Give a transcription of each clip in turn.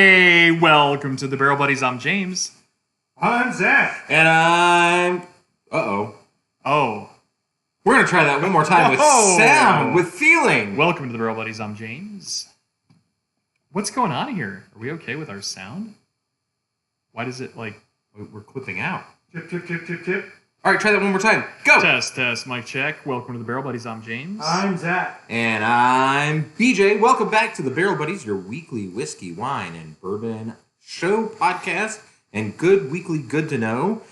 Hey, welcome to the Barrel Buddies. I'm James. I'm Zach. And I'm... Oh. We're going to try that one more time with sound, with feeling. Welcome to the Barrel Buddies. I'm James. What's going on here? Are we okay with our sound? Why does it, like... We're clipping out. Tip. All right, try that one more time. Go! Test, mic check. Welcome to the Barrel Buddies. I'm James. I'm Zach. And I'm BJ. Welcome back to the Barrel Buddies, your weekly whiskey, wine, and bourbon show podcast and good weekly good to know.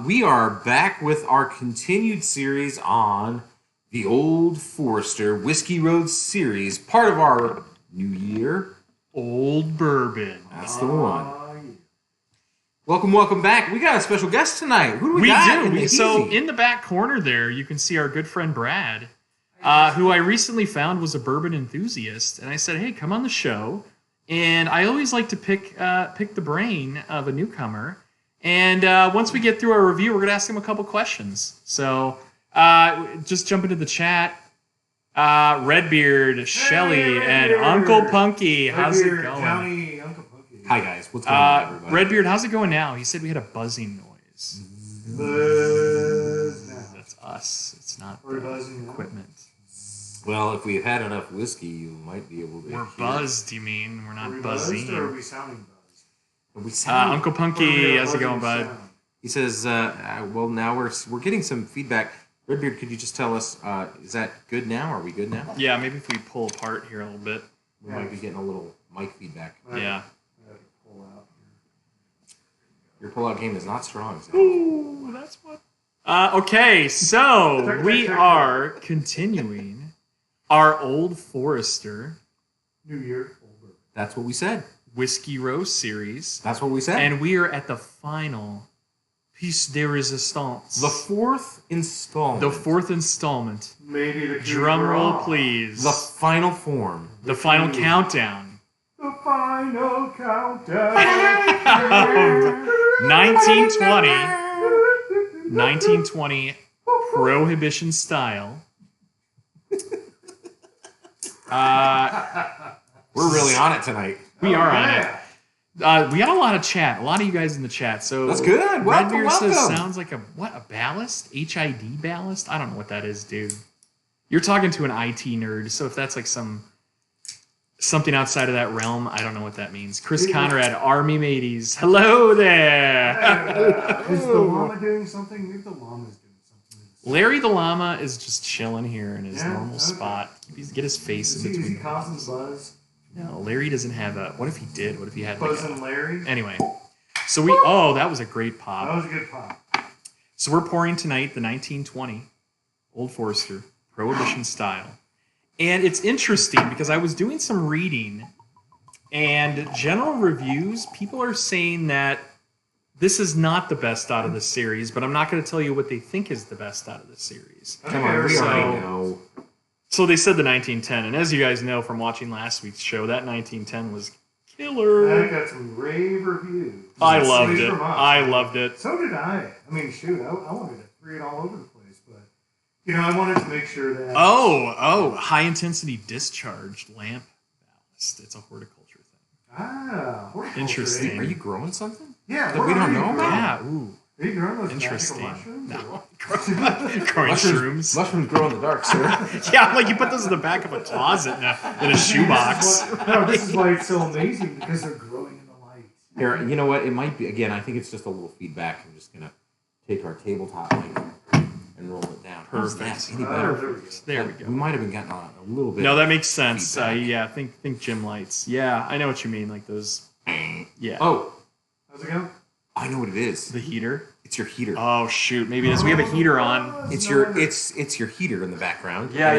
We are back with our continued series on the Old Forester Whiskey Road series, part of our New Year. Old Bourbon. That's the one. Welcome back. We got a special guest tonight. Who do we got? We do. So in the back corner there, you can see our good friend Brad, who I recently found was a bourbon enthusiast. And I said, hey, come on the show. And I always like to pick the brain of a newcomer. And once we get through our review, we're going to ask him a couple questions. So just jump into the chat. Redbeard, Shelly, and Uncle Punky. How's it going? Johnny, Uncle Punky. Hi, guys. What's going on, everybody? Redbeard, how's it going now? He said we had a buzzing noise. That's us. It's not the equipment. Well, if we had enough whiskey, you might be able to We're buzzed, you mean? We're not buzzing. Or are we sounding buzzed? Uncle Punky, how's it going, bud? He says, well, now we're getting some feedback. Redbeard, could you just tell us, is that good now? Are we good now? Yeah, maybe if we pull apart here a little bit. We might be getting a little mic feedback. Yeah. Your pullout game is not strong, Zach. Ooh, that's what... okay, so we are continuing our Old Forester New Year, Old Bourbon. That's what we said. Whiskey Row series. That's what we said. And we are at the final piece de resistance. The fourth installment. Maybe the Drum roll, please. The final form. The final countdown. The final countdown. 1920 Prohibition style. We're really on it tonight. We are on it. We got a lot of chat. A lot of you guys in the chat. So that's good. Redbeard says sounds like a ballast? HID ballast? I don't know what that is, dude. You're talking to an IT nerd, so if that's like something outside of that realm, I don't know what that means. Chris Conrad, Army Mateys. Hello there. Is the llama doing something? Maybe the llama's doing something. Larry the llama is just chilling here in his normal spot. Get his face in between. Is he causing buzz? No, Larry doesn't have a... What if he did? What if he had Buzz and Larry? Anyway. So we... Oh, that was a great pop. That was a good pop. So we're pouring tonight the 1920 Old Forester Prohibition style. And it's interesting because I was doing some reading and general reviews, people are saying that this is not the best out of the series, but I'm not going to tell you what they think is the best out of the series. Come on, we already know. So they said the 1910, and as you guys know from watching last week's show, that 1910 was killer. I got some rave reviews. I loved it. So did I. I mean, shoot, I wanted to free it all over the place, but I wanted to make sure that. Oh, high intensity discharged lamp ballast. It's a horticulture thing. Horticulture. Interesting. Are you growing something? Yeah. That we don't know about? Yeah. Ooh. Are you growing those interesting mushrooms? No. Growing shrooms. Mushrooms grow in the dark, sir. Yeah, like you put those in the back of a closet in a shoebox. This is why it's so amazing, because they're growing in the light. Here, you know what? It might be, again, I think it's just a little feedback. I'm just going to take our tabletop mic and roll it down. Perfect. Any better? There we go. We might have been getting a little bit. No, that makes sense. Yeah, think gym lights. Yeah, I know what you mean. Like those. Yeah. Oh. How's it going? I know what it is. The heater? It's your heater. Oh shoot, maybe it is. We have a heater on. It's your heater in the background. Yeah.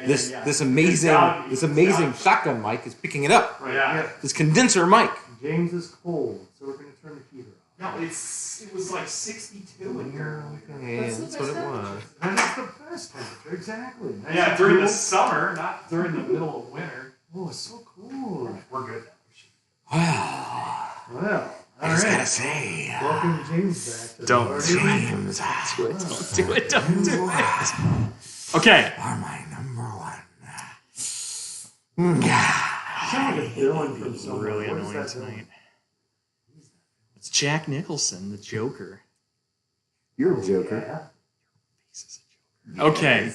This amazing shotgun mic is picking it up. Right. Yeah. This condenser mic. James is cold, so we're gonna turn the heater off. No, it was like 62 in here. Okay, that's what it was. That is the best temperature, exactly. Nice Yeah, during the summer, not during the middle of winter. Oh, it's so cool. We're good. Well. I just gotta say, welcome James back. To Don't do it. Okay. Are my number one. Sound like a villain from somewhere. Really What is annoying that villain? tonight. It's Jack Nicholson, the Joker. You're a joker. Yeah. Okay,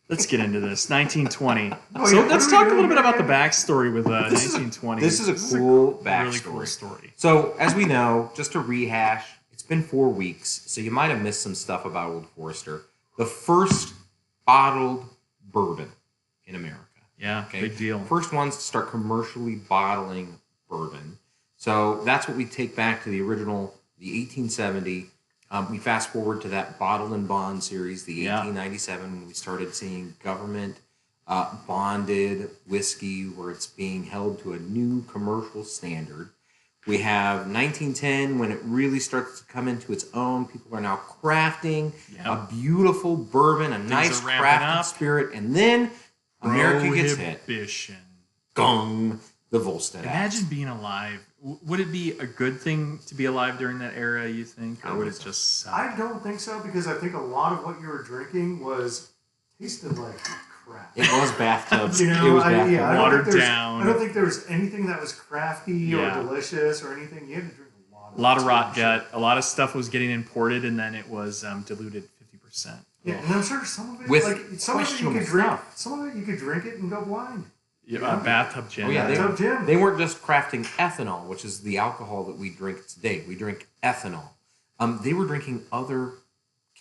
let's get into this. 1920. Oh, So yeah, what let's are we talk a doing little bit about the here? backstory with 1920. This is a cool backstory. really cool story. So, as we know, just to rehash, it's been 4 weeks, so you might have missed some stuff about Old Forester. The first bottled bourbon in America. Yeah, Okay? big deal. First ones to start commercially bottling bourbon. So that's what we take back to the original, the 1870. We fast forward to that Bottle and Bond series, the 1897, when we started seeing government bonded whiskey where it's being held to a new commercial standard. We have 1910 when it really starts to come into its own. People are now crafting a beautiful bourbon, a nice are ramping crafted up. spirit, and then America gets hit. Prohibition. Gong, the Volstead Act. Imagine being alive. Would it be a good thing to be alive during that era, you think? Or would it just suck? I don't think so because I think a lot of what you were drinking tasted like crap. It was bathtubs. You know, it was I bathtubs. don't Watered think there's- down. I don't think there was anything that was crafty Yeah. or delicious or anything. You had to drink A lot of rot shit. gut. A lot of stuff was getting imported, and then it was diluted 50%. Yeah, and I'm sure some of it, With some of it you questionable could drink. stuff. Some of it you could drink it and go blind. Yeah, bathtub gin. Oh, yeah, So, Jim, They weren't just crafting ethanol, which is the alcohol that we drink today. We drink ethanol. They were drinking other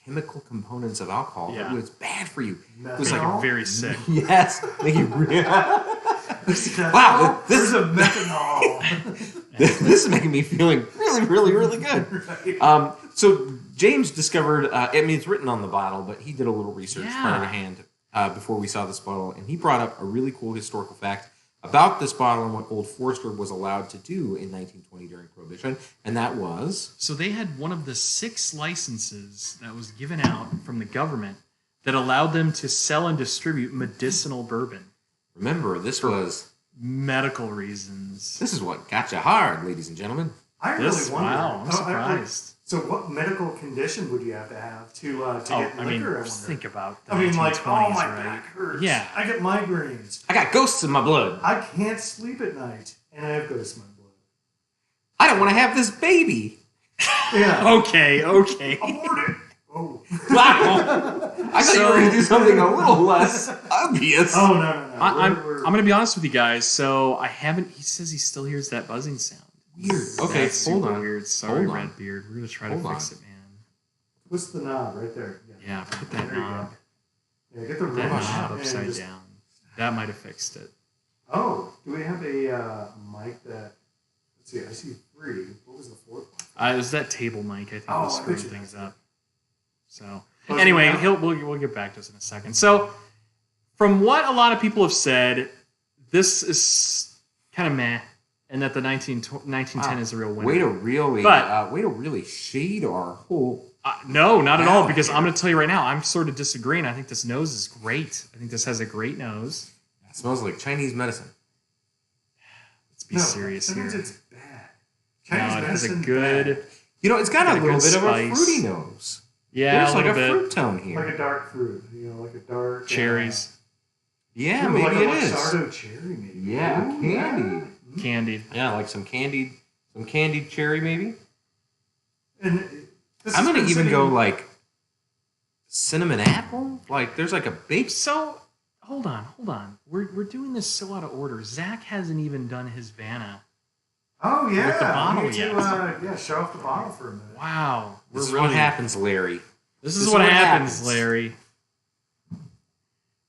chemical components of alcohol. Yeah. It was bad for you. It was It's like, Methanol? very sick. yes, make you wow, wow, there's this a methanol. this is making me feeling really, really, really good. Right. So James discovered. I mean, it's written on the bottle, but he did a little research Yeah. by hand before we saw this bottle, and he brought up a really cool historical fact about this bottle and what Old Forester was allowed to do in 1920 during Prohibition, and that was So they had one of the 6 licenses that was given out from the government that allowed them to sell and distribute medicinal bourbon. remember this was Medical reasons. this is what got you hard, ladies and gentlemen. I really This, wonder. wow, I'm surprised. So, what medical condition would you have to get I mean, liquor? think about the I mean, like, 1920s, oh, my right? back hurts. Yeah. I get migraines. I got ghosts in my blood. I can't sleep at night, and I have ghosts in my blood. I don't want to have this baby. Yeah. Okay. Abort it. Oh. Wow. I thought you were going to do something a little less obvious. Oh no. I'm We're- going to be honest with you guys. So I haven't. He says he still hears that buzzing sound. Weird. Okay, That's hold super on. weird. Sorry, Hold on. Redbeard. We're going to try Hold to on. fix it, man. What's the knob right there? Yeah, put that There you knob. go. Yeah, get the Put that wrench knob and upside just- down. That might have fixed it. Oh, do we have a mic that? Let's see. I see 3. What was the 4th one? It was that table mic, I think, Oh, was I screwing bet you things did. up. So, But anyway, yeah. we'll get back to this in a second. So, from what a lot of people have said, this is kind of meh, and that the 1910 is the real winner. Way to really, But- way to really shade our whole. No, not at all, Wow. because I'm going to tell you right now, I'm sort of disagreeing. I think this nose is great. I think this has a great nose. It smells like Chinese medicine. Let's be No, serious that here. means it's bad. No, Chinese it has a medicine, good, bad. You know, it's got Got a a little good bit of a spice. fruity nose. yeah, There's a like little a bit. fruit tone here. like a dark fruit. Like a dark Cherries, Yeah, Ooh, maybe like it a is. Luxardo cherry, maybe. Yeah, Ooh, candied. candied. Yeah, like some candied cherry, maybe. And this I'm has gonna been even go sitting- like cinnamon apple. Like there's like a baked. So, hold on. We're doing this so out of order. Zach hasn't even done his Vanna. Oh yeah, with the bottle we need yet. to, show off the bottle for a minute. Wow, This is we're what really happens, Larry. This is what happens, Larry.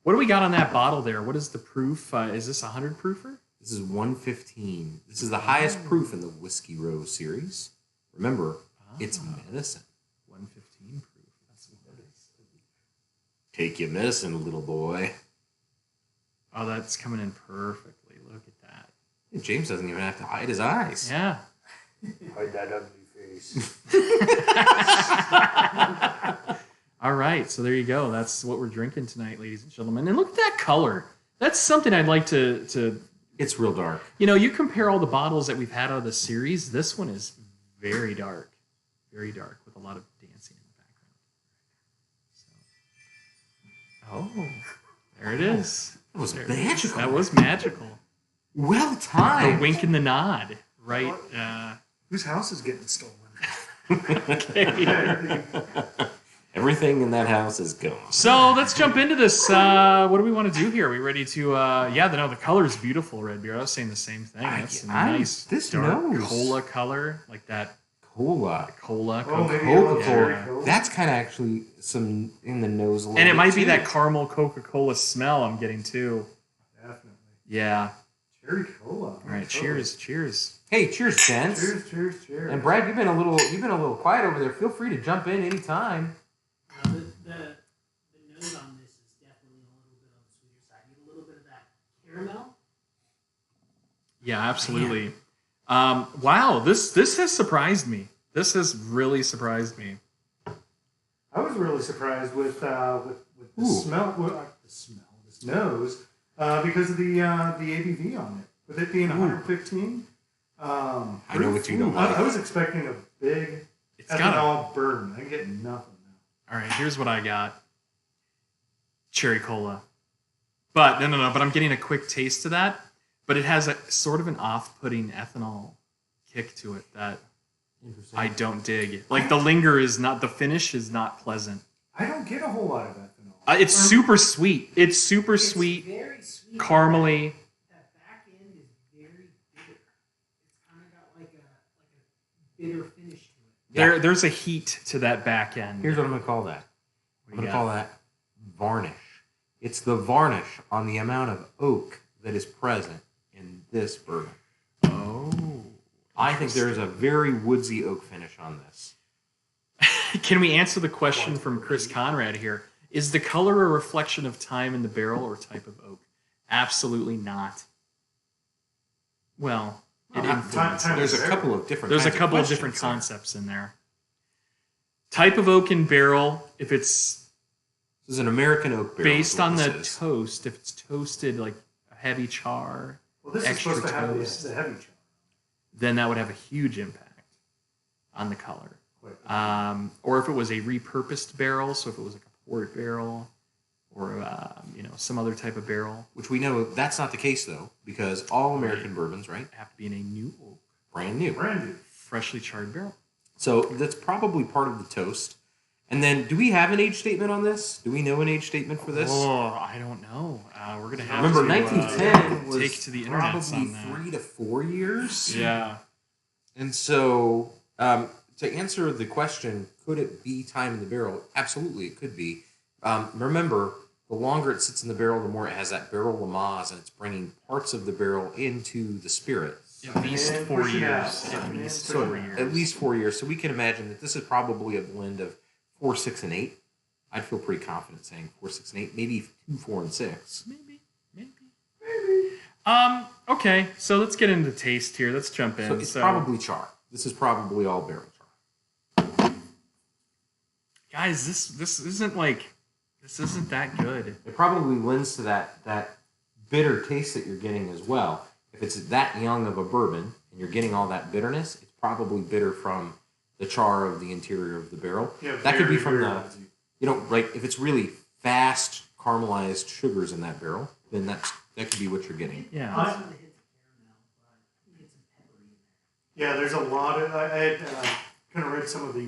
What do we got on that bottle there? What is the proof? Is this 100 proofer? This is 115. This is the highest proof in the Whiskey Row series. Remember, it's medicine. 115 proof. That's what it is. Take your medicine, little boy. Oh, that's coming in perfectly. Look at that. James doesn't even have to hide his eyes. Yeah. Hide that ugly face. All right, so there you go. That's what we're drinking tonight, ladies and gentlemen. And look at that color. That's something I'd like to It's real dark. you compare all the bottles that we've had out of the series. This one is very dark, with a lot of dancing in the background. So. Oh, there it is. That was There it is. magical. That was magical. Well The timed. wink and the nod, right? Whose house is getting stolen? Okay. Everything in that house is gone. So let's jump into this. What do we want to do here? Are we ready to? The color is beautiful, red beer. I was saying the same thing. That's a nice this dark nose. cola color, like that Cola. cola. Oh, maybe a Coca-Cola. little cherry Coke. That's kind of actually some in the nose a little And it bit, might be too. that caramel Coca-Cola smell I'm getting too. Definitely. Yeah. Cherry cola. All right. Cheers. Cheers. Hey, cheers, gents. Cheers, cheers, cheers. And Brad, you've been a little quiet over there. Feel free to jump in anytime. The nose on this is definitely a little bit on the sweeter side. You get a little bit of that caramel. Yeah, absolutely. Wow. This has surprised me. This has really surprised me. I was really surprised with the Ooh. smell, this nose, because of the ABV on it. With it being 115. I know what you don't like. I was expecting a big It's got a. ethanol burn. I get nothing now. All right. Here's what I got. Cherry cola. But no. But I'm getting a quick taste of that. But it has a sort of an off-putting ethanol kick to it that Interesting. I don't dig. Like the finish is not pleasant. I don't get a whole lot of ethanol. It's super sweet. It's super sweet, Very sweet. caramely. That back end is very bitter. It's kind of got like a bitter finish to it. There's a heat to that back end. Here's what I'm going to call that. What I'm do going you to call that varnish. It's the varnish on the amount of oak that is present in this bourbon. Oh. I think there's a very woodsy oak finish on this. Can we answer the question from Chris Conrad here? Is the color a reflection of time in the barrel or type of oak? Absolutely not. Well, it influences. time- There's a couple of different There's a kinds of couple of questions different there. concepts in there. Type of oak in barrel, if it's This is an American oak barrel. based is what on the this is. toast, if it's toasted like a heavy char, Well, this is extra supposed to have toast. this heavy char. then that would have a huge impact on the color. Wait. Or if it was a repurposed barrel, so if it was like a port barrel or some other type of barrel, Which we know that's not the case, though, because all American bourbons, right, have to be in a new oak, brand new. Brand new. freshly charred barrel. So that's probably part of the toast. And then, do we have an age statement on this? Do we know an age statement for this? Oh, I don't know. We're gonna have Remember, to 1910 was take to the internet probably on that. 3 to 4 years. Yeah. And so, to answer the question, could it be time in the barrel? Absolutely, it could be. Remember, the longer it sits in the barrel, the more it has that barrel Lamaze, and it's bringing parts of the barrel into the spirit. At least And 4 push it years. out. At least So 4 years. At least 4 years. So we can imagine that this is probably a blend of 4, 6, and 8. I'd feel pretty confident saying 4, 6, and 8, maybe 2, 4, and 6. Maybe. Okay, so let's get into taste here. Let's jump in. So it's probably char. This is probably all barrel char. guys, this isn't that good. It probably lends to that bitter taste that you're getting as well. If it's that young of a bourbon and you're getting all that bitterness, it's probably bitter from the char of the interior of the barrel. Yeah, that could be very, from very the, easy. like if it's really fast caramelized sugars in that barrel, then that could be what you're getting. Yeah. Also, the hits of caramel, but you get some pepper in there. Yeah, there's a lot of. I had kind of read some of the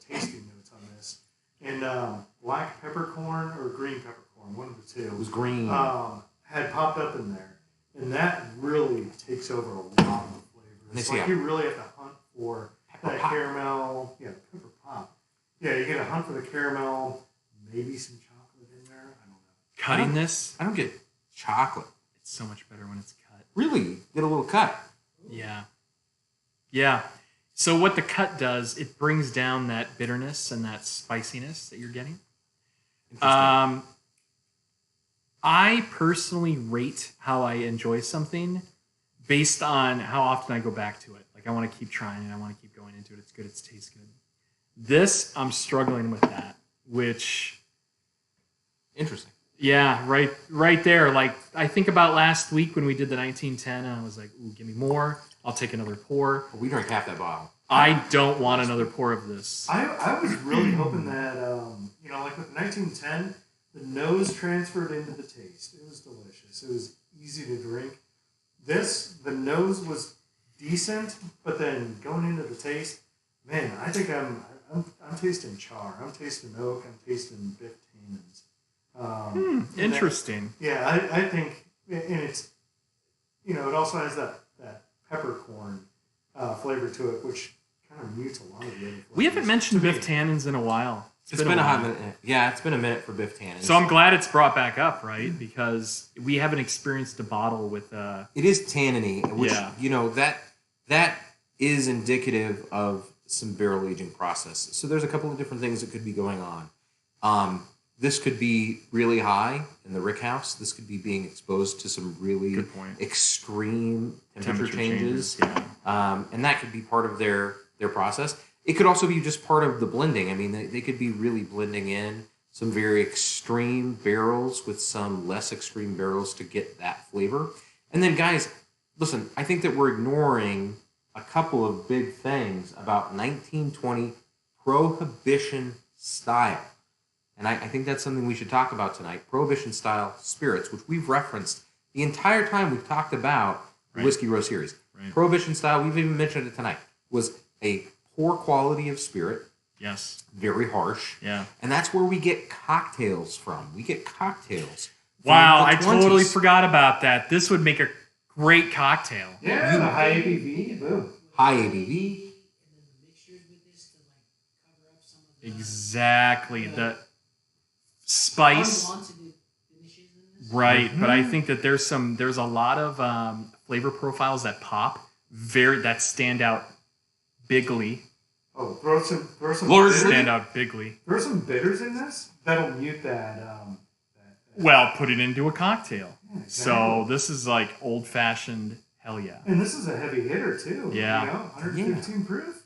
tasting notes on this, and black peppercorn or green peppercorn, one of the two, It was green. had popped up in there, and that really takes over a lot of the flavor. It's like you really have to hunt for that pop. caramel. Yeah, pepper pop. Yeah, you get to hunt for the caramel, maybe some chocolate in there. I don't know. Cutting this, I don't get chocolate. it's so much better when it's cut. Really? Get a little cut. Yeah. Yeah. So what the cut does, it brings down that bitterness and that spiciness that you're getting. Interesting. I personally rate how I enjoy something based on how often I go back to it. Like I want to keep trying it. I want to keep going into it. It's good. It tastes good. This, I'm struggling with that, which, Interesting. yeah, right there. Like I think about last week when we did the 1910 and I was like, ooh, give me more. I'll take another pour. We drank half that bottle. I don't want another pour of this. I was really hoping that, like with 1910, the nose transferred into the taste. It was delicious. It was easy to drink. the nose was decent, but then going into the taste, man, I think I'm tasting char. I'm tasting oak. I'm tasting Biff tannins. Interesting. I think, and it's, it also has that peppercorn flavor to it, which kind of mutes a lot of the other flavors. We haven't mentioned Biff tannins in a while. It's been a hot minute. Yeah, it's been a minute for Biff tannins. So I'm glad it's brought back up, right? Because we haven't experienced a bottle with... It is tanniny, which, that is indicative of some barrel aging process. So there's a couple of different things that could be going on. This could be really high in the rick house. This could be being exposed to some really extreme temperature changes. And that could be part of their process. It could also be just part of the blending. I mean, they could be really blending in some very extreme barrels with some less extreme barrels to get that flavor. And then, guys, listen, I think that we're ignoring a couple of big things about 1920 Prohibition style. And I think that's something we should talk about tonight. Prohibition style spirits, which we've referenced the entire time we've talked about the Whiskey Row series. Right. Prohibition style, we've even mentioned it tonight, was a poor quality of spirit. Yes. Very harsh. Yeah. And that's where we get cocktails from. We get cocktails. Wow, I totally forgot about that. This would make a great cocktail. Yeah, the high ABV. Boom. High ABV. Exactly. The spice. Right, but I think that there's a lot of flavor profiles that pop, that stand out bigly. Oh, throw some stand out bigly. Throw some bitters in this. That'll mute that. Well, put it into a cocktail. Yeah, exactly. So this is like old fashioned. Hell yeah. And this is a heavy hitter too. Yeah. 115 proof.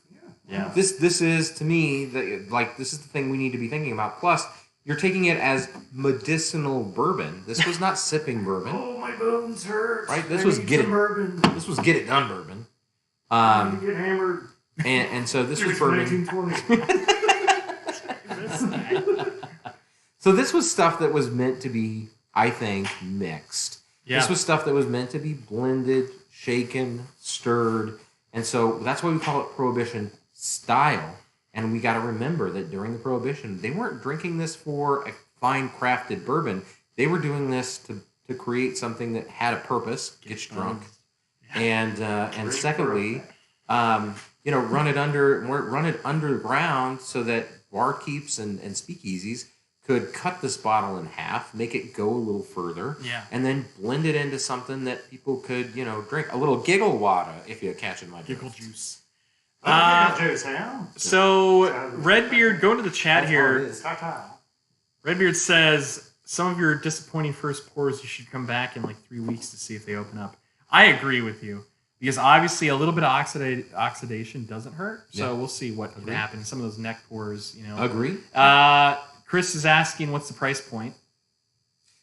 Yeah. This is to me this is the thing we need to be thinking about. Plus, you're taking it as medicinal bourbon. This was not sipping bourbon. Oh, my bones hurt. Right? This was get it done bourbon. Get hammered. And so this was bourbon. 1920. So this was stuff that was meant to be, I think, mixed. Yeah. This was stuff that was meant to be blended, shaken, stirred. And so that's why we call it Prohibition style. And we got to remember that during the Prohibition, they weren't drinking this for a fine crafted bourbon. They were doing this to create something that had a purpose, get you drunk, and secondly, run it underground so that barkeeps and speakeasies could cut this bottle in half, make it go a little further, and then blend it into something that people could, drink. A little giggle water, if you're catching my giggle juice. So Redbeard, go to the chat here. Redbeard says some of your disappointing first pours, you should come back in like 3 weeks to see if they open up. I agree with you because obviously a little bit of oxidation doesn't hurt. So we'll see what can happen. Some of those neck pours, Agree. Chris is asking, what's the price point?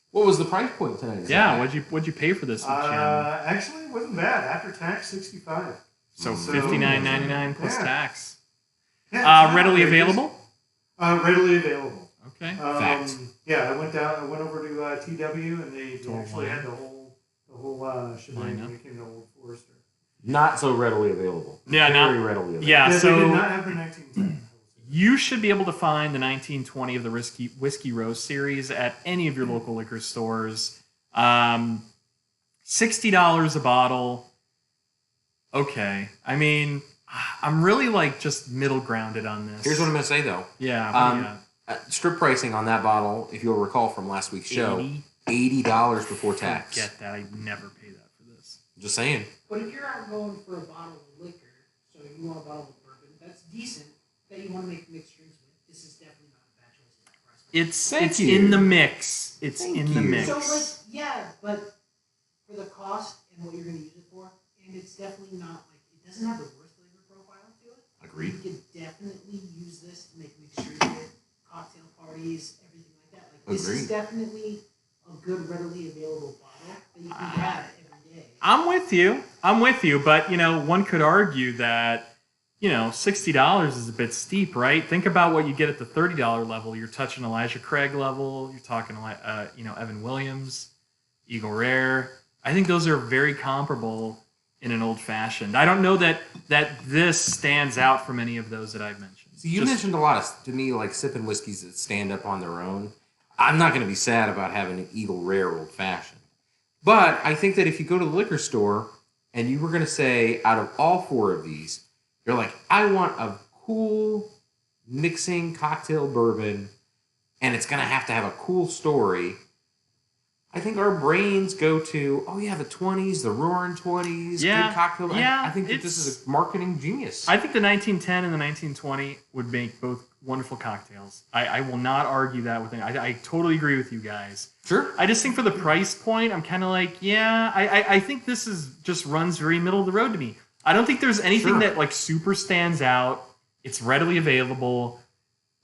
What was the price point tonight? Yeah, what'd you pay for this? Actually, it wasn't bad. After tax, $65. So $59.99 plus tax. Yeah, readily available? Readily available. Okay. Fact. Yeah, I went over to TW and they actually had the whole shebang when it came to Old Forester. Not so readily available. Yeah, Very readily available. Yeah, so they did not have the 1910. You should be able to find the 1920 of the Whiskey Row series at any of your local liquor stores. $60 a bottle. Okay. I mean, I'm really just middle grounded on this. Here's what I'm going to say, though. Yeah. Strip pricing on that bottle, if you'll recall from last week's show, $80 before tax. Forget that. I'd never pay that for this. Just saying. But if you're out going for a bottle of liquor, so you want a bottle of bourbon, that's decent, that you want to make mixed drinks with, this is definitely not a bad choice at that price. It's in the mix. It's in the mix. So, but for the cost and what you're going to use it for, and it's definitely not, it doesn't have the worst flavor profile to it. Agreed. You could definitely use this to make mixed drinks with, cocktail parties, everything like that. This is definitely a good, readily available bottle that you can grab every day. I'm with you, but, one could argue that, $60 is a bit steep, right? Think about what you get at the $30 level. You're touching Elijah Craig level. You're talking, Evan Williams, Eagle Rare. I think those are very comparable in an old fashioned. I don't know that this stands out from any of those that I've mentioned. So you mentioned a lot of, to me, like sipping whiskeys that stand up on their own. I'm not going to be sad about having an Eagle Rare Old Fashioned. But I think that if you go to the liquor store and you were going to say, out of all four of these, you're like, I want a cool mixing cocktail bourbon, and it's going to have a cool story. I think our brains go to, oh yeah, the 20s, the roaring 20s, good cocktail. Yeah, I think that this is a marketing genius. I think the 1910 and the 1920 would make both wonderful cocktails. I will not argue that with anyone. I totally agree with you guys. Sure. I just think for the price point, I'm kind of like, I think this is just runs very middle of the road to me. I don't think there's anything that like super stands out. It's readily available.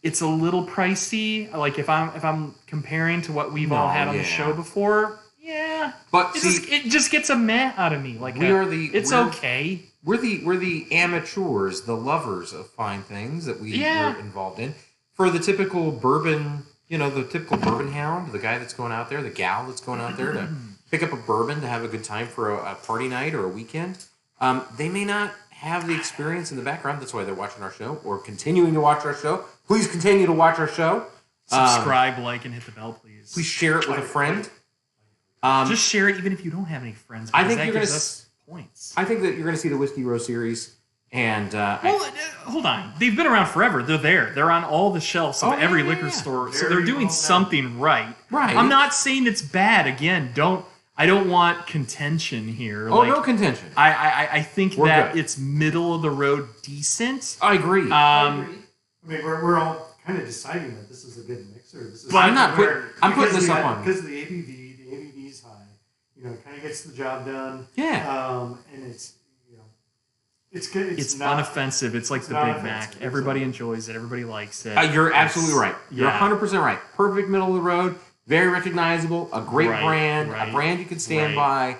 It's a little pricey. Like if I'm comparing to what we've all had on the show before, but it just gets a meh out of me. Like it's okay. We're the amateurs, the lovers of fine things that we're involved in. For the typical bourbon, the typical bourbon hound, the guy that's going out there, the gal that's going out there to pick up a bourbon to have a good time for a party night or a weekend, they may not have the experience in the background. That's why they're watching our show or continuing to watch our show. Please continue to watch our show. Subscribe, like, and hit the bell, please. Please share it with a friend. Just share it even if you don't have any friends. I think you're going to points. I think that you're going to see the Whiskey Row series. And hold on. They've been around forever. They're there. They're on all the shelves of every liquor store. So they're doing something right. Right. I'm not saying it's bad. Again, I don't want contention here. Oh, no contention. I think that it's middle of the road decent. I agree. I mean, we're all kind of deciding that this is a good mixer. But I'm putting this up on because of the ABV. The ABV is high. It kind of gets the job done. Yeah. And it's it's good. It's unoffensive. It's like the Big Mac. Everybody enjoys it. Everybody likes it. You're absolutely right. You're 100% right. Perfect middle of the road. Very recognizable. A great brand. A brand you can stand by.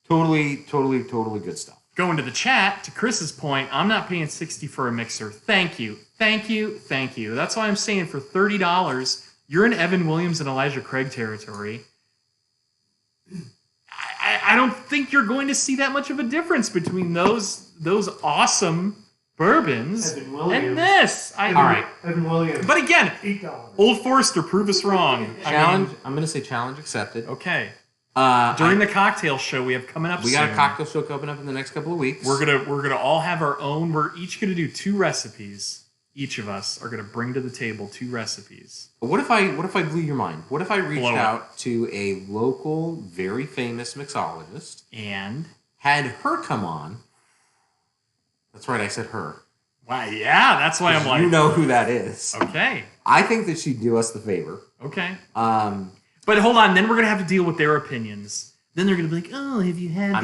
Totally good stuff. Going to the chat, to Chris's point, I'm not paying $60 for a mixer. Thank you. That's why I'm saying for $30, you're in Evan Williams and Elijah Craig territory. I don't think you're going to see that much of a difference between those awesome bourbons and this. All right. Evan Williams. But again, $8. Old Forester, prove us wrong. I'm going to say challenge accepted. Okay. During the cocktail show we have coming up soon. We got a cocktail show coming up in the next couple of weeks. We're gonna all have our own. We're each gonna do 2 recipes. Each of us are gonna bring to the table 2 recipes. What if I blew your mind? What if I reached out to a local, very famous mixologist and had her come on? That's right, I said her. Wow, yeah, that's why I'm like, you know who that is. Okay. I think that she'd do us the favor. Okay. But hold on, then we're going to have to deal with their opinions. Then they're going to be like, oh, have you had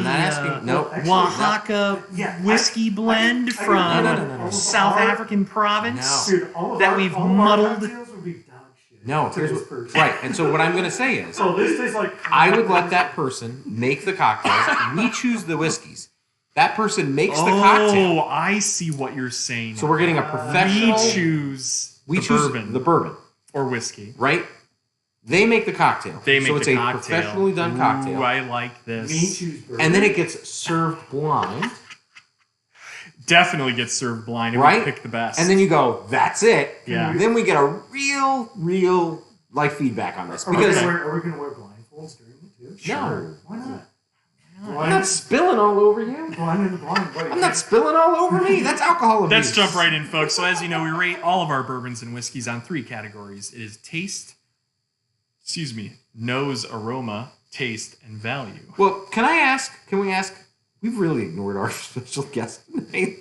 Oaxaca whiskey blend from South African province that we've muddled? No, right. And so what I'm going to say is, this tastes like I would let that person make the cocktails. We choose the whiskeys. That person makes the cocktail. Oh, I see what you're saying. So we're getting a professional. We choose the bourbon. Or whiskey. Right? They make the cocktail. So it's a professionally done cocktail. Ooh, I like this. Me choose bourbon. And then it gets served blind. Definitely gets served blind and we pick the best. And then you go, that's it. Yeah. Then we get a real like feedback on this. Are we going to wear blindfolds during it too? Sure. No. Why not? I'm not spilling all over you. Blind in the blind. I'm not spilling all over me. That's alcohol abuse. Let's jump right in, folks. So as you know, we rate all of our bourbons and whiskeys on 3 categories. It is taste, nose, aroma, taste, and value. Well, can we ask, we've really ignored our special guest tonight.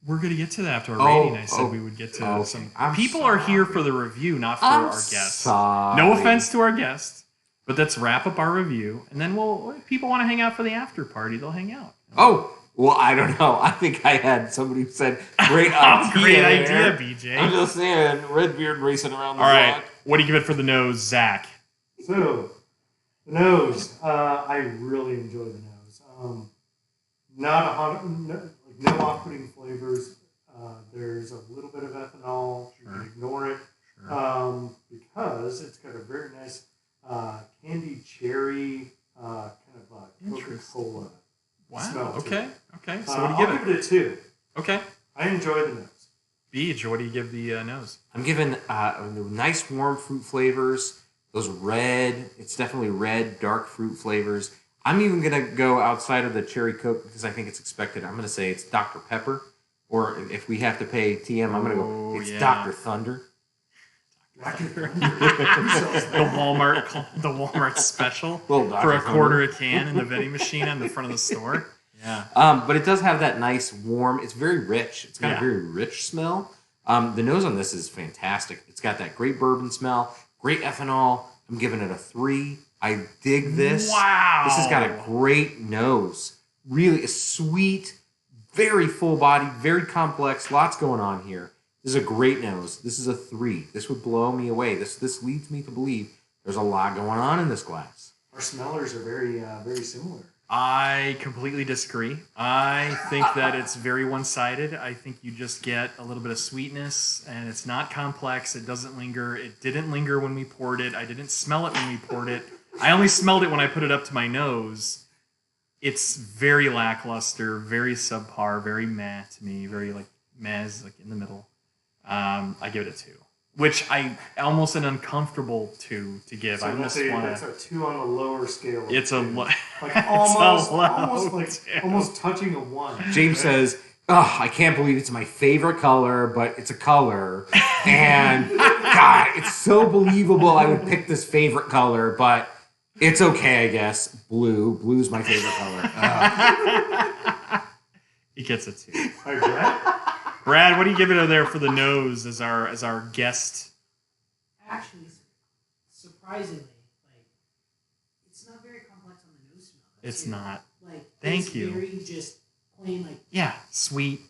We're going to get to that after our rating. I said we would get to some. People are here for the review, not for our guests. No offense to our guests. But let's wrap up our review, and then if people want to hang out for the after party, they'll hang out. Oh, well, I don't know. I think I had somebody who said, great idea. Great idea, BJ. I'm just saying, Redbeard racing around the block. All right, what do you give it for the nose, Zach? So, the nose. I really enjoy the nose. No off-putting flavors. There's a little bit of ethanol. You can ignore it because it's got a very nice candied cherry Coca-Cola. Wow. Smell to Okay. it. Okay. So what do you give I'll give it a 2. Okay. I enjoy the nose. Beej, what do you give the nose? I'm giving nice warm fruit flavors. Those red, it's definitely red, dark fruit flavors. I'm even going to go outside of the cherry Coke because I think it's expected. I'm going to say it's Dr. Pepper. Or if we have to pay TM, I'm going to go, it's Dr. Thunder. The Walmart special for a quarter a can in the vending machine on the front of the store. Yeah. But it does have that nice warm. It's very rich. It's got a very rich smell. The nose on this is fantastic. It's got that great bourbon smell, great ethanol. I'm giving it a 3. I dig this. Wow. This has got a great nose. Really a sweet, very full bodied, very complex. Lots going on here. This is a great nose. This is a 3. This would blow me away. This leads me to believe there's a lot going on in this glass. Our smellers are very similar. I completely disagree. I think that it's very one-sided. I think you just get a little bit of sweetness, and it's not complex. It doesn't linger. It didn't linger when we poured it. I didn't smell it when we poured it. I only smelled it when I put it up to my nose. It's very lackluster, very subpar, very matte to me, very like mez, like in the middle. I give it a 2, which I almost an uncomfortable 2 to give. So I almost want that's a 2 on the lower scale. It's like almost touching a 1. James says, "Oh, I can't believe it's my favorite color, but it's a color, and God, it's so believable. I would pick this favorite color, but it's okay, I guess. Blue's my favorite color." He gets a 2. All right, Brad, what do you give it there for the nose as our guest? Actually, surprisingly, like it's not very complex on the nose smell. It's not. Like Thank you. Very just plain like sweet.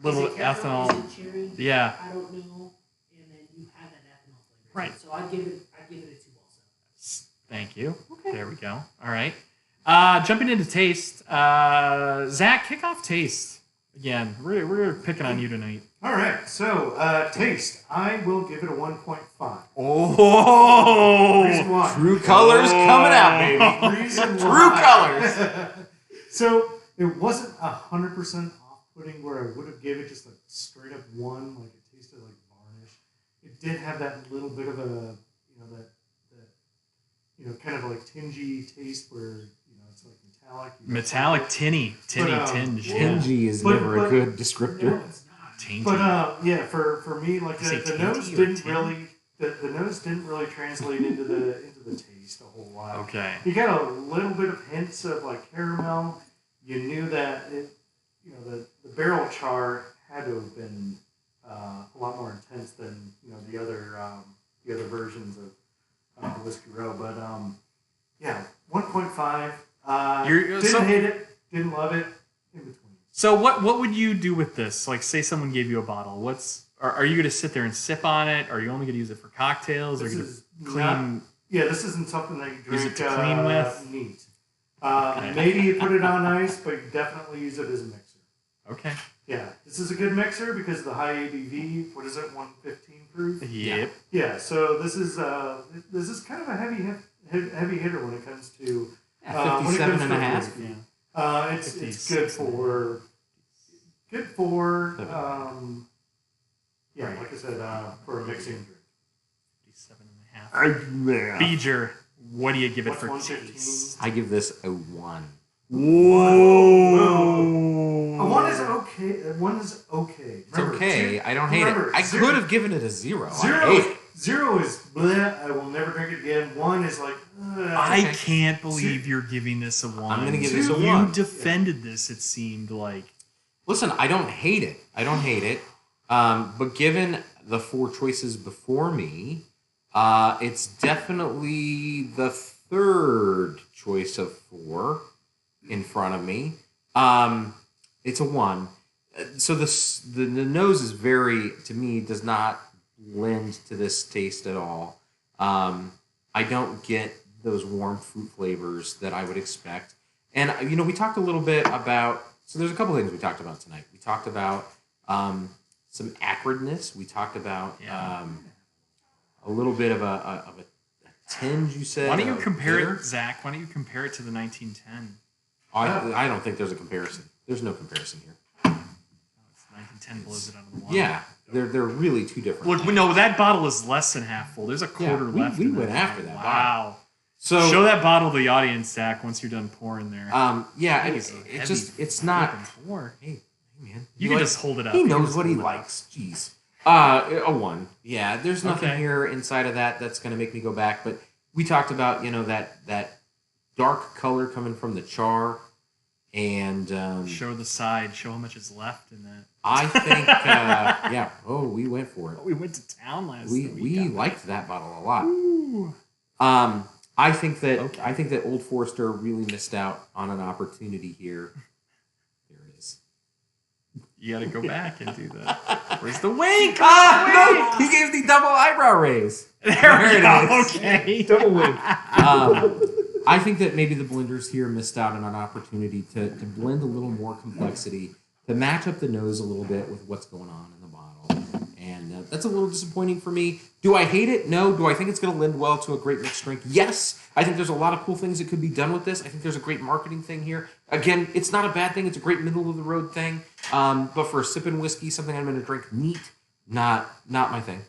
Little ethanol. Is it cherry? Yeah. I don't know. And then you have that ethanol flavor. Right. So I'd give it a 2 also. Thank you. Okay. There we go. All right. Jumping into taste, Zach, kick off taste. Again, we're picking on you tonight. All right, so taste. I will give it a 1.5. Oh, Reason why. True colors coming out, baby. Reason True why. colors. So it wasn't 100% off-putting where I would have gave it just a straight up 1, like it tasted like varnish. It did have that little bit of a, that kind of like tingy taste where it's like metallic, tinny tinge. Tingy is never a good descriptor. No, it's not. Tingy. But for me, like the nose didn't tinny? really the nose didn't really translate into the taste a whole lot. Okay. You got a little bit of hints of like caramel. You knew that the barrel char had to have been a lot more intense than the other versions of Whiskey Row. But 1.5. Didn't hate it, didn't love it, in between. So what would you do with this? Like, say someone gave you a bottle. Are you going to sit there and sip on it? Are you only going to use it for cocktails? Or This clean? this isn't something that you drink Use it to clean with? neat. Okay. Maybe you put it on ice, but you definitely use it as a mixer. Okay. Yeah, this is a good mixer because of the high ABV. What is it, 115 proof? Yep. Yeah. So this is kind of a heavy hitter when it comes to 57 and a half. Yeah. It's good for like I said, for a mixing drink. 57.5. Beeger, what do you give it What's for 115? taste? I give this a 1. Whoa. A 1 is okay. 1 is okay. It's okay. I don't hate it. I could have given it a 0. Zero is bleh. I will never drink it again. 1 is like. I can't believe you're giving this a 1. I'm going to give this a 1. You defended this, it seemed like. Listen, I don't hate it. But given the 4 choices before me, it's definitely the 3rd choice of 4 in front of me. It's a 1. So the nose is to me, does not lend to this taste at all. I don't get those warm fruit flavors that I would expect. And, we talked a little bit about, so there's a couple things we talked about tonight. We talked about some acridness. We talked about a little bit of a tinge, you said. Why don't you compare bitter? it, Zach? Why don't you compare it to the 1910? I don't think there's a comparison. There's no comparison here. Oh, it's 1910 blows it out of the water. Yeah, they're really two different. Look, no, that bottle is less than half full. There's a quarter left. We in went that after bottle. that Wow. So Show that bottle to the audience, Zach, once you're done pouring there. yeah, It's a it's not. flipping pour. Hey, man, You can just hold it up. He You can knows just what he hold it up. likes. Jeez. A 1. Yeah, there's nothing Okay. here inside of that's going to make me go back. But we talked about, that dark color coming from the char, and Show the side. Show how much is left in that. I think, yeah. Oh, we went for it. We went to town last We week. liked that bottle a lot. Ooh. I think that Okay. Old Forester really missed out on an opportunity here. There it is. You got to go back and do that. Where's the wink? No, he gave the double eyebrow raise. There we it go. is. Okay. Double win. I think that maybe the blenders here missed out on an opportunity to blend a little more complexity, to match up the nose a little bit with what's going on in the bottle. And that's a little disappointing for me. Do I hate it? No. Do I think it's going to lend well to a great mixed drink? Yes. I think there's a lot of cool things that could be done with this. I think there's a great marketing thing here. Again, it's not a bad thing. It's a great middle-of-the-road thing. But for a sipping whiskey, something I'm going to drink neat, not my thing.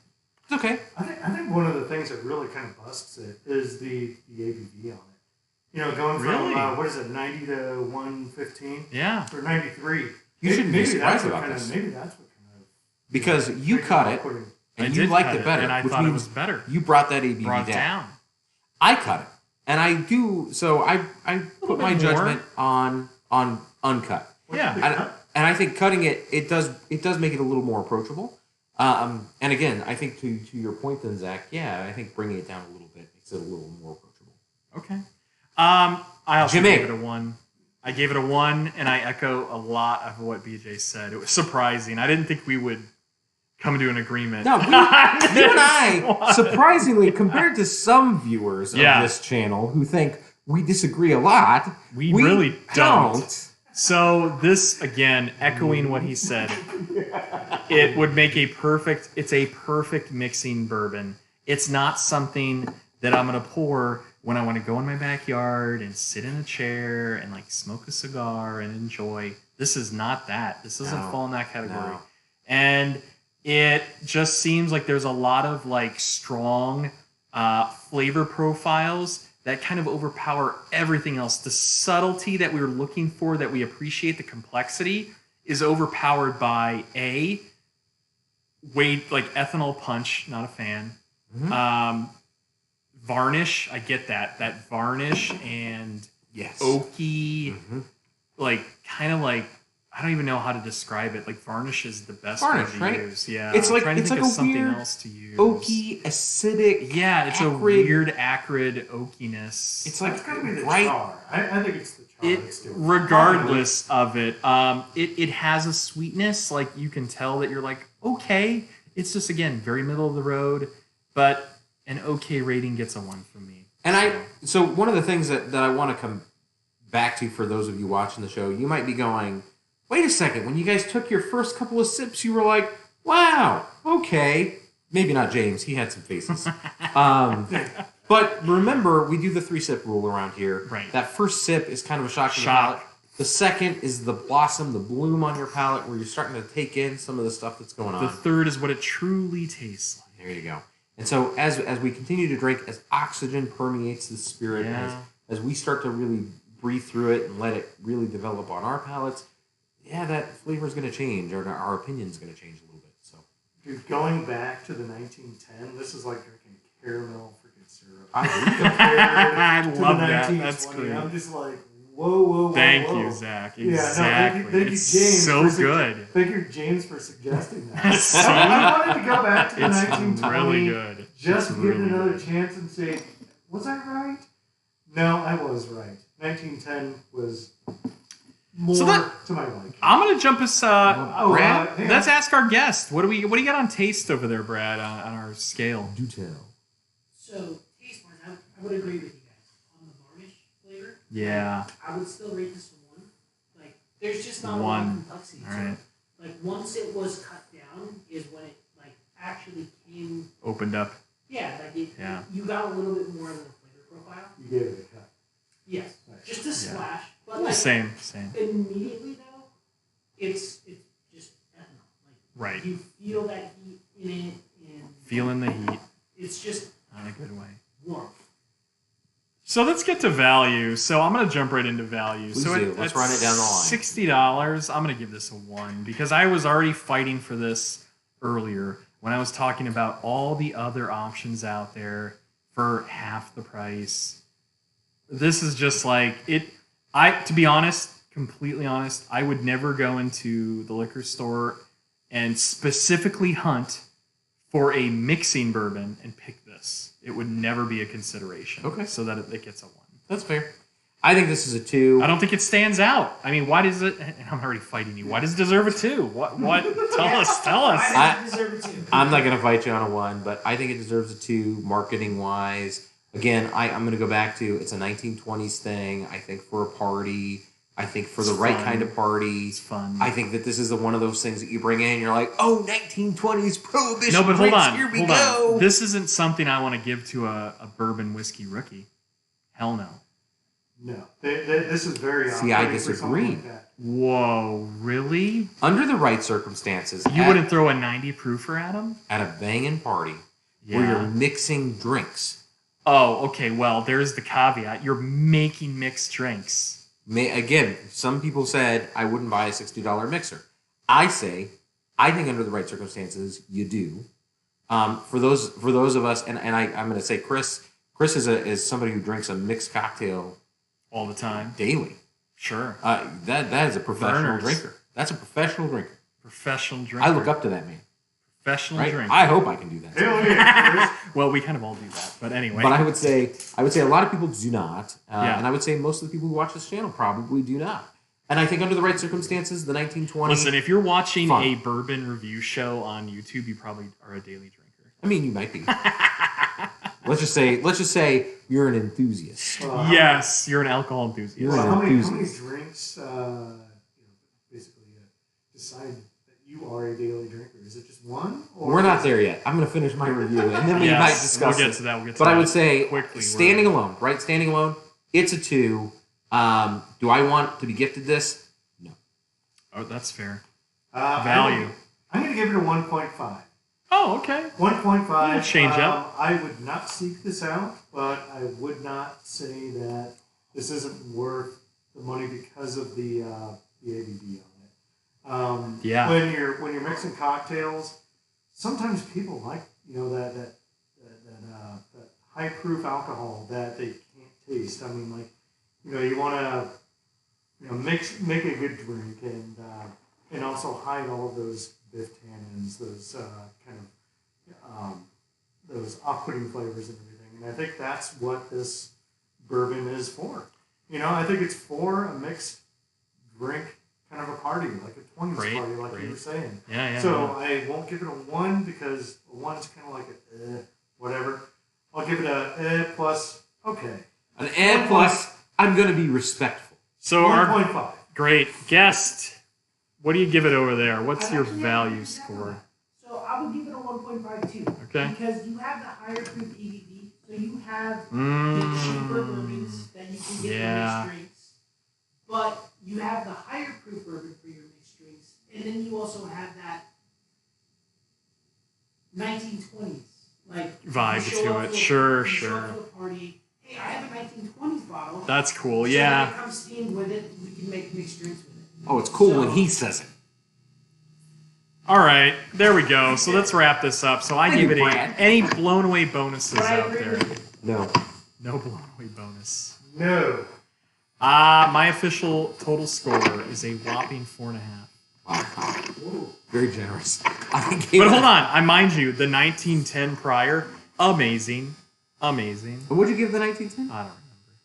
It's okay. I think one of the things that really kind of busts it is the ABV on it. Going Really? from what is it, 90 to 115 Yeah. or 93. You shouldn't be Maybe surprised that's what about kind this. Maybe that's what kind of Because you cut it, I and you did liked cut it better. and I which thought it means was better. You brought that ABV Brought it down. I cut it, and I do. So I put my bit more. judgment on uncut, Yeah. and I think cutting it does make it a little more approachable. And again, I think to your point, then Zach, yeah, I think bringing it down a little bit makes it a little more approachable. Okay. I also Jimmy. gave it a 1. I gave it a 1, and I echo a lot of what BJ said. It was surprising. I didn't think we would come to an agreement. No, you and I, surprisingly, compared to some viewers of Yeah. this channel who think we disagree a lot, We really don't. don't. So this, again, echoing what he said, it would make it's a perfect mixing bourbon. It's not something that I'm going to pour when I want to go in my backyard and sit in a chair and like smoke a cigar and enjoy. This is not that. This doesn't No. fall in that category. No. And it just seems like there's a lot of like strong flavor profiles that kind of overpower everything else. The subtlety that we were looking for, that we appreciate, the complexity, is overpowered by like ethanol punch, not a fan. Mm-hmm. Varnish, I get that. That varnish and Yes. oaky, Mhm. like kind of like, I don't even know how to describe it. Like varnish is the best Varnish, word to right? use. Yeah, It's I'm like- trying to it's think like of a something weird else to use. Oaky, acidic. Yeah, it's a acrid. weird, acrid oakiness. It's That's like got to be the bright. char. I think it's the char It, that's doing it. regardless of it, it has a sweetness. Like you can tell that you're like, okay, it's just again very middle of the road, but an okay rating gets a 1 from me. And so one of the things that I want to come back to for those of you watching the show, you might be going, wait a second, when you guys took your first couple of sips, you were like, wow, okay. Maybe not James, he had some faces. But remember, we do the 3-sip rule around here. Right. That first sip is kind of a shock to the Shock. palate. The second is the blossom, the bloom on your palate, where you're starting to take in some of the stuff that's going on. The third is what it truly tastes like. There you go. And so as we continue to drink, as oxygen permeates the spirit, Yeah. as we start to really breathe through it and let it really develop on our palates, yeah, that flavor is going to change, or our opinion is going to change a little bit. So Dude, going back to the 1910, this is like drinking caramel freaking syrup. I I To the love that. 1920. That's great. I'm just like, whoa. Thank whoa. you, Zach. Yeah, no, Exactly. thank you, It's James. so for good. Thank you, James, for suggesting that. See? I wanted to go back to the It's 1920. really good. Just It's give it really another good. chance and say, was I right? No, I was right. 1910 was more So that- to my liking. I'm gonna jump us. Brad, hang let's on. ask our guest. What do you got on taste over there, Brad? On our scale. do tell. So, taste-wise, I would agree with you guys on the varnish flavor. Yeah. I would still rate this a 1. Like, there's just not a lot One. of complexity. All right. So, like, once it was cut down is when it, like, actually came, Opened up. Yeah, like it, Yeah. you got a little bit more of the flavor profile. You gave it a cut. Yes, just a splash. But Well, like, same. immediately though, it's just ethanol. Like Right. you feel that heat in it, and Feeling the heat it's just in a good way. warm. So let's get to value. So I'm going to jump right into value. Please so do. Let's run it down the line. $60. I'm going to give this a 1 because I was already fighting for this earlier when I was talking about all the other options out there for half the price. This is just like it. To be honest, completely honest, I would never go into the liquor store and specifically hunt for a mixing bourbon and pick this. It would never be a consideration. Okay. So that it gets a 1. That's fair. I think this is a 2. I don't think it stands out. I mean, why does it? And I'm already fighting you. Why does it deserve a 2? What? Tell us. I deserve it too. I'm not going to fight you on a 1, but I think it deserves a 2 marketing wise. Again, I'm going to go back to it's a 1920s thing. I think for a party, I think for the right kind of party. It's fun. I think that this is one of those things that you bring in and you're like, oh, 1920s Prohibition. No, but hold drinks, on. Here we hold go. on. This isn't something I want to give to a bourbon whiskey rookie. Hell no. No, this is very. See, I off-putting for something disagree. like that. Whoa, really? Under the right circumstances, You wouldn't throw a 90 proofer at him? at a banging party where Yeah. you're mixing drinks. Oh, okay. Well, there's the caveat. You're making mixed drinks. Again, some people said I wouldn't buy a $60 mixer. I say, I think under the right circumstances, you do. For those of us, and I'm going to say Chris is somebody who drinks a mixed cocktail All the time. daily. Sure. That is a professional Burners. drinker. That's a professional drinker. Professional drinker. I look up to that man. Professional Right? drinker. I hope I can do that. Hell yeah. Well, we kind of all do that. But anyway. But I would say a lot of people do not, Yeah. and I would say most of the people who watch this channel probably do not. And I think under the right circumstances, the 1920s. Listen, if you're watching Fun. a bourbon review show on YouTube, you probably are a daily drinker. I mean, you might be. let's just say you're an enthusiast. Yes, you're an alcohol enthusiast. You're Well, an how many enthusiast. drinks basically decide that you are a daily drinker? Is it just one? Or We're not there yet. I'm going to finish my review, and then we Yes, might discuss we'll get it. to that. We'll get to But that I would say, quickly. standing alone, right? Standing alone, it's a 2. Do I want to be gifted this? No. Oh, that's fair. Value. I'm going to give it a 1.5. Oh, okay. 1.5. We'll change up. I would not seek this out, but I would not say that this isn't worth the money because of the ABV on it. Yeah. When you're mixing cocktails, sometimes people like that high proof alcohol that they can't taste. I mean, like you want to make a good drink and also hide all of those biff tannins, those those off-putting flavors and everything. And I think that's what this bourbon is for. I think it's for a mixed drink kind of a party, like a 20s Great, party, like great. you were saying. Yeah. So I won't give it a 1 because a 1's kind of like a whatever. I'll give it a plus. Okay. An A plus. I'm going to be respectful. So our 1.5. great guest, what do you give it over there? What's I your actually value have to do that score? one. So I would give it a 1.5 too. Okay. Because you have the higher proof EVD, so you have the Mm, cheaper bourbons that you can get yeah. for mixed drinks, but you have the higher proof bourbon for your mixed drinks, and then you also have that 1920s like Vibe you show to up it. a- Sure, you show sure. up to a party. Hey, I have a 1920s bottle. That's cool. So Yeah. when it comes steamed with it, we can make mixed drinks with it. Oh, it's cool when So- he says it. All right. There we go. So let's wrap this up. So I Thank give you, it Brad. any blown away bonuses But I out agree there. with you. No. No blown away bonus. No. My official total score is a whopping 4.5. Wow. Very generous. I gave But it hold on. I mind you, the 1910 prior, amazing. Amazing. What'd you give the 1910? I don't remember.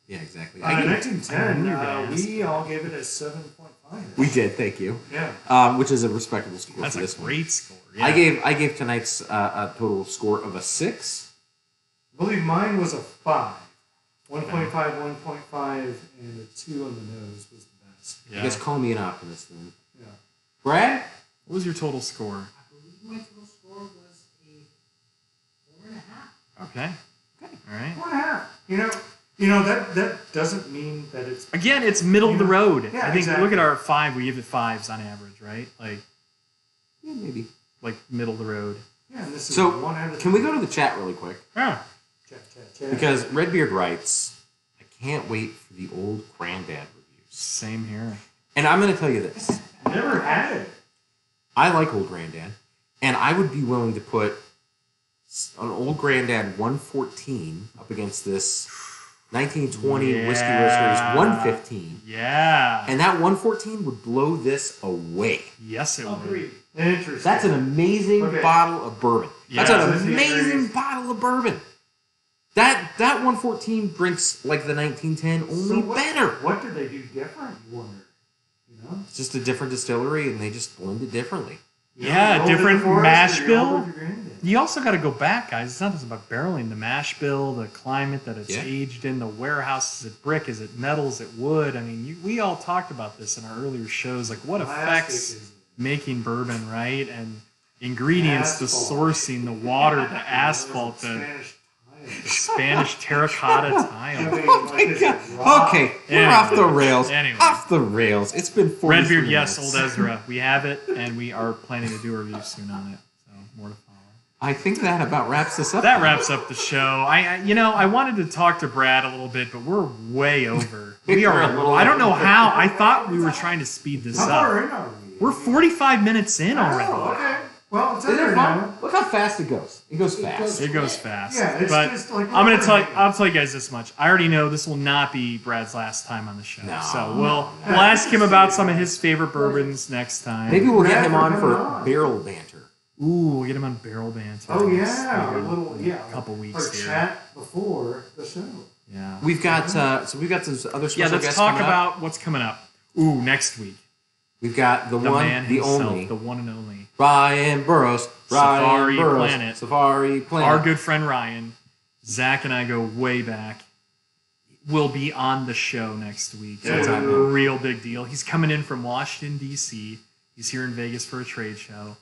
Yeah, exactly. I gave it- 1910, you guys. we all gave it a 7.5. we did, thank you. Yeah. Which is a respectable score That's for a this one. great score. Yeah. I gave tonight's a total score of a 6. I believe mine was a 5. 1.5, 1.5, and a 2 on the nose was the best. I Yeah. guess call me an optimist then. Yeah. Brad? What was your total score? I believe my total score was a 4.5. Okay. All right. 4.5. You know that doesn't mean that it's Again, it's middle of the road. Yeah, I think exactly. look at our 5. We give it 5s on average, right? Yeah, maybe. Like middle of the road. Yeah, and this is So, 1 out of can we go to the chat really quick? Ah. Chat. Because Redbeard writes, I can't wait for the old Granddad reviews. Same here. And I'm going to tell you this. Never had it. I like old Granddad, and I would be willing to put an old Granddad 114 up against this 1920 Whiskey Roasteries 115. Yeah. And that 114 would blow this away. Yes, it would. Agreed. Interesting. That's an amazing Okay. bottle of bourbon. Yeah. That's an Let's see, amazing Grace. bottle of bourbon. That 114 drinks like the 1910, only better. What did they do different, you wonder? It's just a different distillery, and they just blend it differently. Yeah, You different hold it mash forest or you hold bill. it with your granddad? You also got to go back, guys. It's not just about barreling. The mash bill, the climate that it's Yeah. aged in, the warehouse. Is it brick? Is it metal? Is it wood? I mean, we all talked about this in our earlier shows. Like, what Plastic affects is- making bourbon, right? And ingredients, the Asphalt. sourcing, the water, the asphalt, the Spanish tile. Spanish terracotta I tile. mean, Oh like, my is God. it rock? Okay, we're Anyway. off the rails. Anyway. Off the rails. It's been 43 Redbeard, yes, minutes. Old Ezra. We have it, and we are planning to do a review soon on it. So, more to follow. I think that about wraps this up. That wraps up the show. I wanted to talk to Brad a little bit, but we're way over. We are. We're a little I don't know how. I thought we were trying to speed this How far up. in are we? We're 45 minutes in Oh, already. okay. Well, it's Isn't under it now. fun? Look how fast it goes. It goes fast. It goes fast. Yeah, it's but just like I'm gonna tell you. overnight. I'll tell you guys this much. I already know this will not be Brad's last time on the show. No. So we'll ask him about some of his favorite bourbons next time. Maybe we'll get Brad, him we're on coming for on. barrel banter. Ooh, we'll get him on Barrel Banter. Oh next yeah, year. a little couple Or weeks here. chat before the show. Yeah. We've got some other special Yeah, let's guests talk coming up. about what's coming up. Ooh, next week. We've got the one, Man the himself, only, the one and only. Ryan Burroughs. Ryan Safari Burroughs. Planet. Safari Planet. Our good friend Ryan. Zach and I go way back. Will be on the show next week. So it's a Ooh. real big deal. He's coming in from Washington, D.C. He's here in Vegas for a trade show.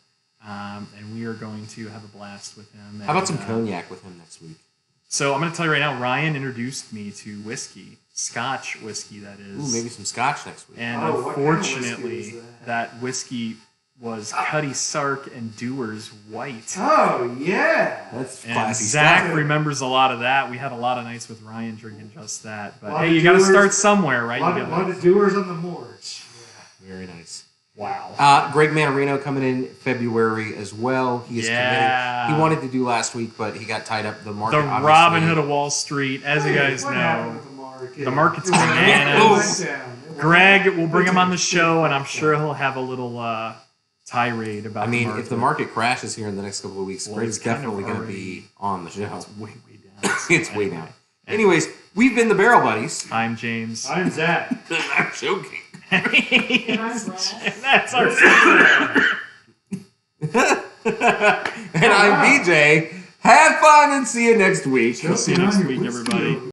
And we are going to have a blast with him. How about some And, cognac with him next week? So I'm going to tell you right now, Ryan introduced me to whiskey. Scotch whiskey, that is. Ooh, maybe some scotch next week. And Oh, what kind of whiskey unfortunately, is that whiskey was Cuddy Sark and Dewar's White. Oh yeah. That's And classy Zach stuff. remembers a lot of that. We had a lot of nights with Ryan drinking just that. But Lot hey, of you got to Dewar's- start somewhere, right? Lot You of gotta- doers on the porch. Very nice. Wow. Greg Mannarino coming in February as well. He is Yeah. committed. He wanted to do last week, but he got tied up. The market, The obviously- Robin Hood of Wall Street, as you guys What happened know. with the market? The market's It went bananas. down. It went Greg, down. we'll bring him on the show, and I'm It sure he'll have a little tirade about I mean, the market. if the market crashes here in the next couple of weeks, Well, Greg's it's kind of definitely going to already- be on the show. It's way, way down. It's way Anyway. down. Anyways, we've been the Barrel Buddies. I'm James. I'm Zach. I'm joking. And I'm Brad. That's our And I'm BJ. Have fun and see you next week. We'll see you next week, everybody.